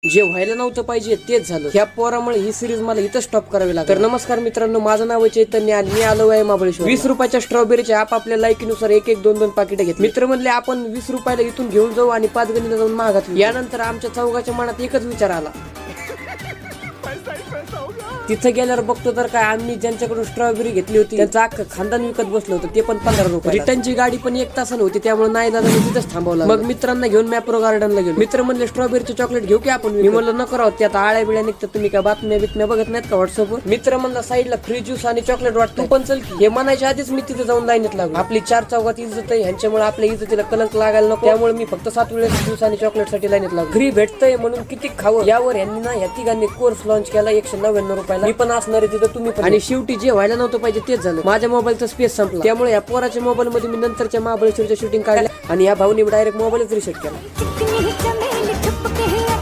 जे व्हायला नव्हतं पाहिजे तेच झालं. ह्या पोरामुळे ही सिरीज मला इथं स्टॉप करावी लागली. तर नमस्कार मित्रांनो, माझं नाव आहे चैतन्य आणि मी आलो आहे महाबळेश्वर. 20 रुपयाच्या स्ट्रॉबेरीच्या आपापल्या लायकीनुसार एक एक 2-2 पाकिटं घेतली. मित्र म्हणले आपण 20 रुपयाला इथून घेऊन जाऊ आणि 5 गणीला जाऊन महागात. यानंतर आमच्या चौघाच्या मनात एकच विचार आला. तिथे गेल्यावर बघतो तर काय, आम्ही ज्यांच्याकडून स्ट्रॉबेरी घेतली होती त्यांचं अख्खं खानदान विकत बसलं होतं, ते पण 15 रुपये. रिटर्नची गाडी पण 1 तासाने होती, त्यामुळे नाही दादा तिथंच थांबवलं. मग मित्रांना घेऊन मॅप्रो गार्डनला गेलो. मित्र म्हणले स्ट्रॉबेरीचे चॉकलेट घेऊ की आपण. मी म्हणलं नको राहत, त्यात आळ्या बिळ्या निघतात, तुम्ही काय बातम्या बघत नाहीत का व्हॉट्सअपवर. मित्र म्हणला साईडला फ्री ज्यूस आणि चॉकलेट वाटतं, पण चल की. हे म्हणायच्या आधीच मी तिथे जाऊन लाईनीत लागलो. आपली 4 चौघात इज्जत आहे, ह्यांच्यामुळे आपल्या इज्जतीला कलंक लागायला नको, त्यामुळे मी फक्त 7 वेळेस ज्यूस आणि चॉकलेट साठी लाईनीत लागलो. फ्री भेटतंय म्हणून किती खावं, यावर यांनी ना ह्या तिघांनी कोर्स लॉन्च केला 199 रुपयाला. मी पण असणार आहे तिथं, तुम्ही पण. आणि शेवटी जे व्हायला नव्हतं पाहिजे तेच झालं. माझ्या मोबाईलचा स्पेस संपला, त्यामुळे या पोराच्या मोबाईल मध्ये मी नंतरच्या महाबळेश्वरच्या शूटिंग काढल्या आणि या भाऊनी डायरेक्ट मोबाईलच रिसेट केला.